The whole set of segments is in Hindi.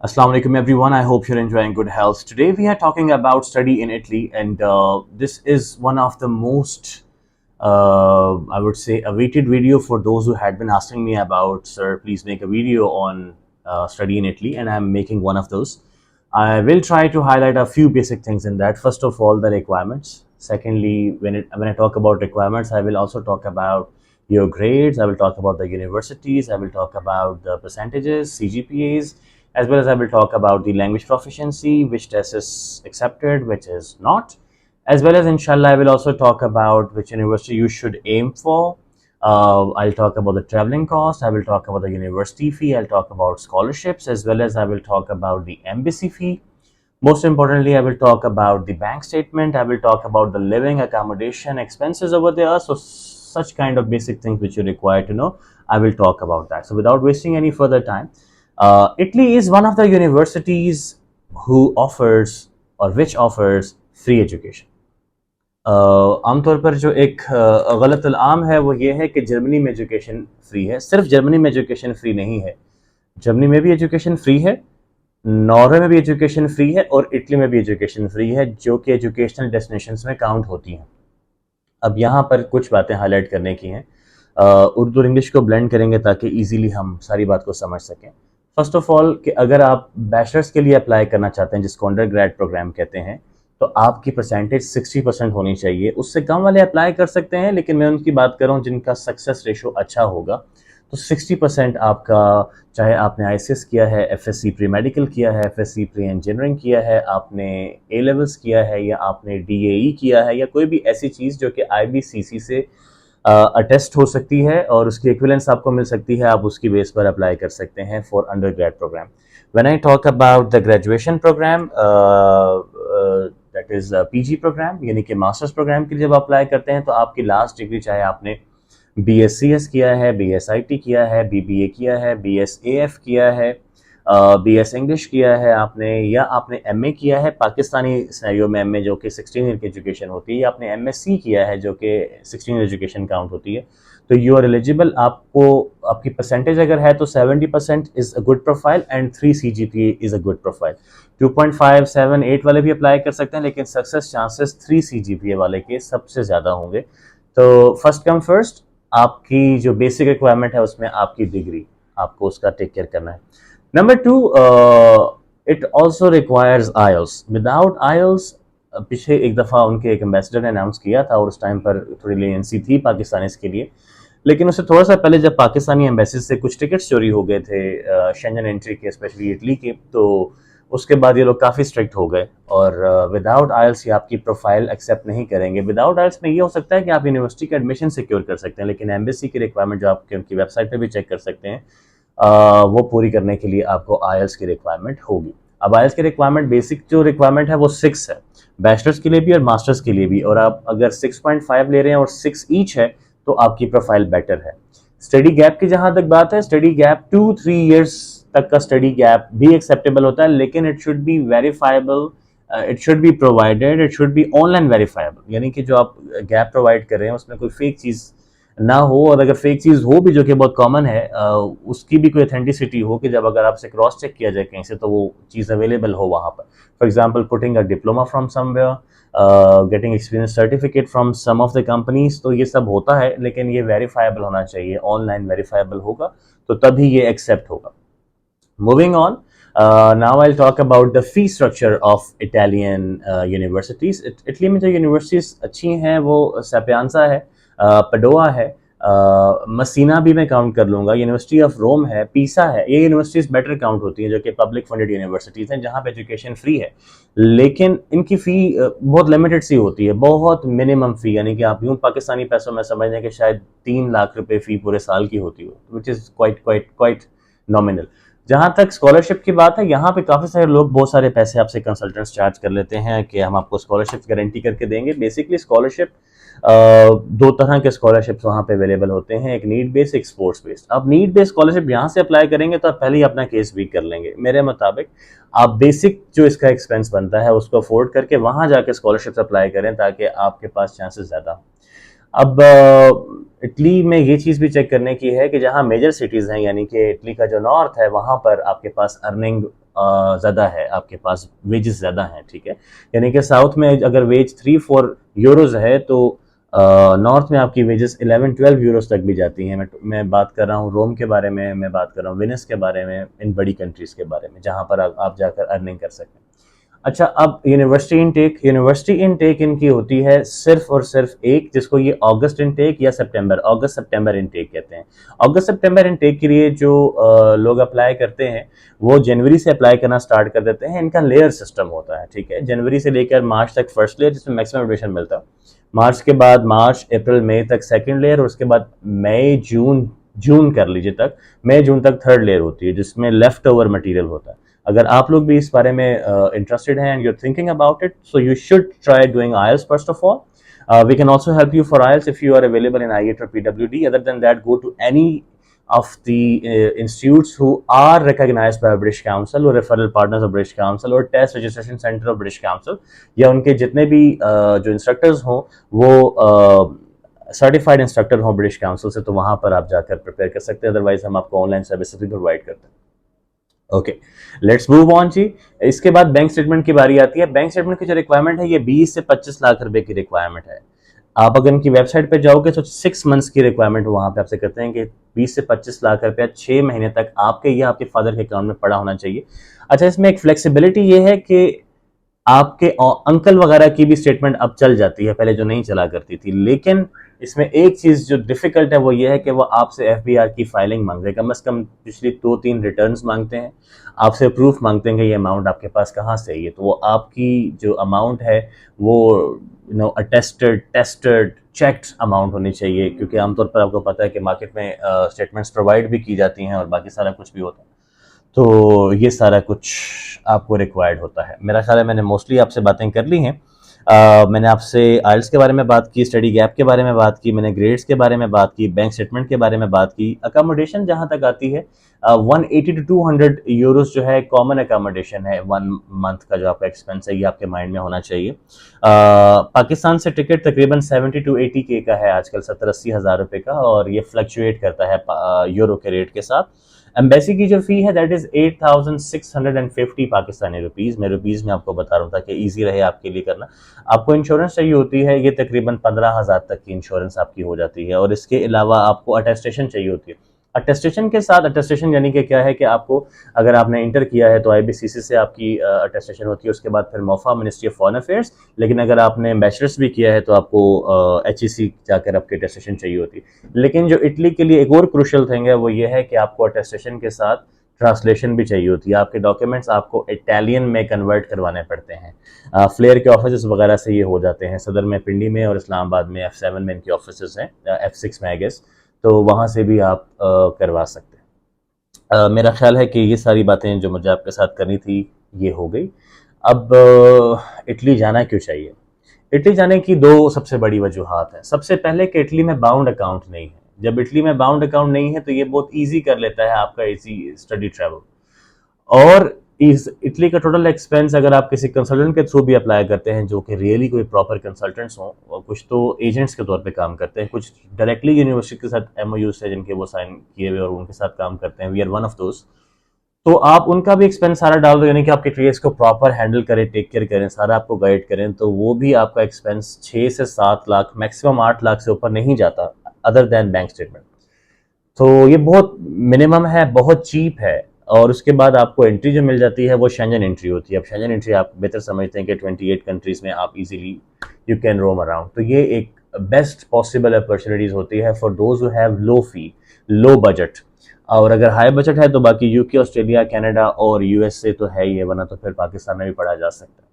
Assalamu alaikum everyone. I hope you're enjoying good health. Today we are talking about study in Italy, and this is one of the most, I would say, awaited video for those who had been asking me about, sir, please make a video on study in Italy, and I'm making one of those. I will try to highlight a few basic things in that. First of all, the requirements. Secondly, when I talk about requirements, I will also talk about your grades. I will talk about the universities. I will talk about the percentages, CGPAs, as well as I will talk about the language proficiency, which test is accepted, which is not, as well as inshallah I will also talk about which university you should aim for. I'll talk about the traveling cost, I will talk about the university fee, I'll talk about scholarships, as well as I will talk about the embassy fee. Most importantly, I will talk about the bank statement, I will talk about the living accommodation expenses over there. So such kind of basic things which you require to know, I will talk about that. So without wasting any further time, Italy is one of the universities who offers or which offers free education. आमतौर पर जो एक गलत आम है वो ये है कि जर्मनी में एजुकेशन फ्री है। सिर्फ जर्मनी में एजुकेशन फ्री नहीं है, जर्मनी में भी एजुकेशन फ्री है, नॉर्वे में भी एजुकेशन फ्री है और इटली में भी एजुकेशन फ्री है, जो कि एजुकेशनल डेस्टिनेशंस में काउंट होती हैं। अब यहाँ पर कुछ बातें हाईलाइट करने की हैं। उर्दू और इंग्लिश को ब्लेंड करेंगे ताकि इजीली हम सारी बात को समझ सकें। फर्स्ट ऑफ ऑल कि अगर आप बैचलर्स के लिए अप्लाई करना चाहते हैं, जिसको अंडर ग्रेड प्रोग्राम कहते हैं, तो आपकी परसेंटेज 60% होनी चाहिए। उससे कम वाले अप्लाई कर सकते हैं, लेकिन मैं उनकी बात कर रहा हूँ जिनका सक्सेस रेशो अच्छा होगा। तो 60% आपका, चाहे आपने ICS किया है, FSC प्री मेडिकल किया है, FSC प्री इंजीनियरिंग किया है, आपने A लेवल्स किया है, या आपने DAE किया है, या कोई भी ऐसी चीज़ जो कि IBCC से अटेस्ट हो सकती है और उसकी इक्विवेलेंस आपको मिल सकती है, आप उसकी बेस पर अप्लाई कर सकते हैं for under grade programme. When I talk about the graduation programme, that is PG programme, यानी कि मास्टर्स प्रोग्राम के लिए जब अप्लाई करते हैं तो आपकी लास्ट डिग्री, चाहे आपने BScs किया है, BSIT किया है, BBA किया है, BSAF किया है, BS इंग्लिश किया है आपने, या आपने MA किया है पाकिस्तानी सिनेरियो में, MA जो कि 16 ईयर की एजुकेशन होती है, या आपने MSc किया है जो कि 16 एजुकेशन काउंट होती है, तो यू आर एलिजिबल। आपको आपकी परसेंटेज अगर है तो 70% is a good profile and 3 CGPA is a good profile. 2.5, 7, 8 वाले भी अप्लाई कर सकते हैं, लेकिन सक्सेस चांसेस 3 CGPA वाले के सबसे ज़्यादा होंगे। तो फर्स्ट कम फर्स्ट, आपकी जो बेसिक रिक्वायरमेंट है उसमें आपकी डिग्री, आपको उसका टेक केयर करना है। Number 2, it also requires IELTS। Without IELTS, पीछे एक दफ़ा उनके एक एम्बेसडर ने अनाउंस किया था और उस टाइम पर थोड़ी लेनेंसी थी पाकिस्तानी के लिए, लेकिन उससे थोड़ा सा पहले जब पाकिस्तानी एम्बेसी से कुछ टिकट्स चोरी हो गए थे शेंजन एंट्री के, स्पेशली इटली के, तो उसके बाद ये लोग काफ़ी स्ट्रिक्ट हो गए और विदाउट IELTS ये आपकी प्रोफाइल एक्सेप्ट नहीं करेंगे। विदाउट IELTS में ये हो सकता है कि आप यूनिवर्सिटी का एडमिशन सिक्योर कर सकते हैं, लेकिन एम्बेसी की रिक्वायरमेंट जो आपके उनकी वेबसाइट पे भी चेक कर सकते हैं, वो पूरी करने के लिए आपको IELTS की रिक्वायरमेंट होगी। अब IELTS की रिक्वायरमेंट, बेसिक जो रिक्वायरमेंट है वो 6 है, बैचलर्स के लिए भी और मास्टर्स के लिए भी, और आप अगर 6.5 ले रहे हैं और 6 ईच है तो आपकी प्रोफाइल बेटर है। स्टडी गैप की जहां तक बात है, स्टडी गैप 2-3 ईयर्स तक का स्टडी गैप भी एक्सेप्टेबल होता है, लेकिन it should be verifiable, it should be provided, it should be online verifiable, यानी कि जो आप गैप प्रोवाइड कर रहे हैं उसमें कोई फेक चीज़ ना हो, और अगर फेक चीज़ हो भी, जो कि बहुत कॉमन है, उसकी भी कोई ऑथेंटिसिटी हो कि जब अगर आपसे क्रॉस चेक किया जाए कहीं से तो वो चीज़ अवेलेबल हो वहाँ पर। For example, putting a diploma from somewhere, getting experience certificate from some of the companies, तो ये सब होता है, लेकिन ये वेरीफाइबल होना चाहिए, ऑनलाइन वेरीफाइबल होगा तो तभी ये एक्सेप्ट होगा। Moving on, now I'll talk about the fee structure of Italian universities. Italy में जो यूनिवर्सिटीज़ अच्छी हैं वो सैपियांसा है, पडोआ है, मसीना भी मैं काउंट कर लूँगा, यूनिवर्सिटी ऑफ रोम है, पीसा है। ये यूनिवर्सिटीज़ बेटर काउंट होती हैं, जो कि पब्लिक फंडेड यूनिवर्सिटीज़ हैं, जहाँ पे एजुकेशन फ्री है, लेकिन इनकी फ़ी बहुत लिमिटेड सी होती है, बहुत मिनिमम फ़ी, यानी कि आप यूँ पाकिस्तानी पैसों में समझ लें कि शायद 3 लाख रुपए फ़ी पूरे साल की होती हो, विच इज़ क्वाइट नॉमिनल। जहाँ तक स्कॉलरशिप की बात है, यहाँ पे काफ़ी सारे लोग बहुत सारे पैसे आपसे कंसल्टेंट्स चार्ज कर लेते हैं कि हम आपको स्कॉलरशिप गारंटी करके देंगे। बेसिकली स्कॉलरशिप, दो तरह के स्कॉलरशिप्स वहाँ पे अवेलेबल होते हैं, एक नीड बेस्ड, एक स्पोर्ट्स बेस्ड। अब नीड बेस्ड स्कॉलरशिप यहाँ से अप्लाई करेंगे तो आप पहले ही अपना केस वीक कर लेंगे। मेरे मुताबिक आप बेसिक जो इसका एक्सपेंस बनता है उसको अफोर्ड करके वहाँ जाके स्कॉलरशिप अप्लाई करें, ताकि आपके पास चांसेस ज़्यादा हो। अब इटली में ये चीज़ भी चेक करने की है कि जहाँ मेजर सिटीज़ हैं, यानी कि इटली का जो नॉर्थ है, वहाँ पर आपके पास अर्निंग ज़्यादा है, आपके पास वेजेस ज़्यादा हैं, ठीक है। यानी कि साउथ में अगर वेज 3-4 यूरोज़ है तो नॉर्थ में आपकी वेजेस 11-12 यूरोज़ तक भी जाती हैं। मैं बात कर रहा हूँ रोम के बारे में, मैं बात कर रहा हूँ वेनिस के बारे में, इन बड़ी कंट्रीज़ के बारे में जहाँ पर आप जाकर अर्निंग कर सकें। अच्छा, अब यूनिवर्सिटी इनटेक इनकी होती है सिर्फ और सिर्फ एक, जिसको ये अगस्त इनटेक या अगस्त सितंबर इनटेक कहते हैं। अगस्त सितंबर इनटेक के लिए जो लोग अप्लाई करते हैं वो जनवरी से अप्लाई करना स्टार्ट कर देते हैं। इनका लेयर सिस्टम होता है, ठीक है। जनवरी से लेकर मार्च तक फर्स्ट लेयर, जिसमें मैक्सिमम एडमिशन मिलता है। मार्च के बाद मार्च अप्रैल मई तक सेकेंड लेयर, और उसके बाद मई जून, जून कर लीजिए तक, मई जून तक थर्ड लेयर होती है, जिसमें लेफ्ट ओवर मटेरियल होता है। अगर आप लोग भी इस बारे में इंटरेस्टेड हैं and you are thinking about it, so you should try doing IELTS first of all. We can also help you for IELTS if you are available in IET or PWD. Other than that, go to any of the institutes who are recognized by British Council or referral partners of British Council or test registration center of British Council, या उनके जितने भी जो इंस्ट्रक्टर्स हों वो सर्टिफाइड इंस्ट्रक्टर हों ब्रिटिश काउंसिल से, तो वहाँ पर आप जाकर प्रिपेयर कर सकते हैं। अदरवाइज हम आपको ऑनलाइन सर्विस भी प्रोवाइड करते हैं। ओके, लेट्स मूव ऑन जी। इसके बाद बैंक स्टेटमेंट की बारी आती है। बैंक स्टेटमेंट की जो रिक्वायरमेंट है ये 20 से 25 लाख रुपए की रिक्वायरमेंट है। आप अगर इनकी वेबसाइट पे जाओगे तो 6 मंथ्स की रिक्वायरमेंट वहां पे आपसे कहते हैं कि 20 से 25 लाख रुपया 6 महीने तक आपके या आपके फादर के अकाउंट में पड़ा होना चाहिए। अच्छा, इसमें एक फ्लेक्सिबिलिटी ये है कि आपके अंकल वगैरह की भी स्टेटमेंट अब चल जाती है, पहले जो नहीं चला करती थी। लेकिन इसमें एक चीज जो डिफिकल्ट है वो ये है कि वो आपसे FBR की फाइलिंग मांगते हैं, कम से कम पिछली 2-3 रिटर्न्स मांगते हैं, आपसे प्रूफ मांगते हैं कि ये अमाउंट आपके पास कहाँ से है। तो वो आपकी जो अमाउंट है वो अटेस्टेड, टेस्टेड, चेक्ड अमाउंट होनी चाहिए, क्योंकि आमतौर पर आपको पता है कि मार्केट में स्टेटमेंट्स प्रोवाइड भी की जाती हैं और बाकी सारा कुछ भी होता है। तो ये सारा कुछ आपको रिक्वायर्ड होता है। मेरा ख्याल है मैंने मोस्टली आपसे बातें कर ली हैं। मैंने आपसे IELTS के बारे में बात की, स्टडी गैप के बारे में बात की, मैंने ग्रेड्स के बारे में बात की, बैंक स्टेटमेंट के बारे में बात की। अकोमोडेशन जहाँ तक आती है 180 to 200 यूरोस जो है कॉमन अकोमोडेशन है 1 मंथ का, जो आपका एक्सपेंस है ये आपके माइंड में होना चाहिए। पाकिस्तान से टिकट तकरीबन 70 to 80 के का है आजकल, 70-80 हज़ार रुपये का, और ये फ्लक्चुएट करता है यूरो के रेट के साथ। एम्बेसी की जो फी है दैट इज 8,650 पाकिस्तानी रुपीज़। मैं रुपीज़ में आपको बता रहा हूँ ताकि ईजी रहे आपके लिए करना। आपको इंश्योरेंस चाहिए होती है, ये तकरीबन 15,000 तक की इंश्योरेंस आपकी हो जाती है, और इसके अलावा आपको अटेस्टेशन चाहिए होती है। अटेस्टेशन के साथ, अटेस्टेशन यानी कि क्या है कि आपको, अगर आपने इंटर किया है तो IBCC से आपकी अटेस्टेशन होती है, उसके बाद फिर MOFA ministry of foreign affairs, लेकिन अगर आपने बैचलर्स भी किया है तो आपको HEC जाकर आपकी अटेस्टेशन चाहिए होती है। लेकिन जो इटली के लिए एक और क्रूशल थिंग है वो ये है कि आपको अटेस्टेशन के साथ ट्रांसलेशन भी चाहिए होती है। आपके डॉक्यूमेंट्स आपको इटालियन में कन्वर्ट करवाने पड़ते हैं। फ्लेयर के ऑफिस वगैरह से ये हो जाते हैं, सदर में, पिंडी में और इस्लामाबाद में F7 में इनके ऑफिस हैं, F6 में आई गेस, तो वहाँ से भी आप करवा सकते हैं। मेरा ख्याल है कि ये सारी बातें जो मुझे आपके साथ करनी थी ये हो गई। अब इटली जाना क्यों चाहिए? इटली जाने की 2 सबसे बड़ी वजूहात हैं। सबसे पहले कि इटली में बाउंड अकाउंट नहीं है। जब इटली में बाउंड अकाउंट नहीं है तो ये बहुत ईजी कर लेता है आपका इजी स्टडी ट्रैवल। और इस इटली का टोटल एक्सपेंस अगर आप किसी कंसल्टेंट के थ्रू भी अप्लाई करते हैं, जो कि रियली कोई प्रॉपर कंसल्टेंट्स हों, और कुछ तो एजेंट्स के तौर पे काम करते हैं, कुछ डायरेक्टली यूनिवर्सिटी के साथ MOUs है जिनके वो साइन किए हुए और उनके साथ काम करते हैं, we are one of those. तो आप उनका भी एक्सपेंस सारा डाल दो, यानी कि आपके ट्रेड्स को प्रॉपर हैंडल करें, टेक केयर करें, सारा आपको गाइड करें, तो वो भी आपका एक्सपेंस 6 से 7 लाख, मैक्सिमम 8 लाख से ऊपर नहीं जाता, अदर देन बैंक स्टेटमेंट। तो ये बहुत मिनिमम है, बहुत चीप है। और उसके बाद आपको एंट्री जो मिल जाती है वो शेंजन एंट्री होती है। अब शेंजन एंट्री आप बेहतर समझते हैं कि 28 कंट्रीज में आप easily you can roam around. तो ये एक बेस्ट पॉसिबल अपॉर्चुनिटीज होती है for those who have low fee, low budget. और अगर हाई बजट है तो बाकी UK, ऑस्ट्रेलिया, कनाडा और USA तो है ही है, वरना तो फिर पाकिस्तान में भी पढ़ा जा सकता है।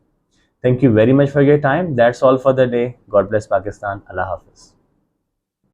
Thank you very much for your time. That's all for the day. God bless Pakistan. Allah हाफिज़।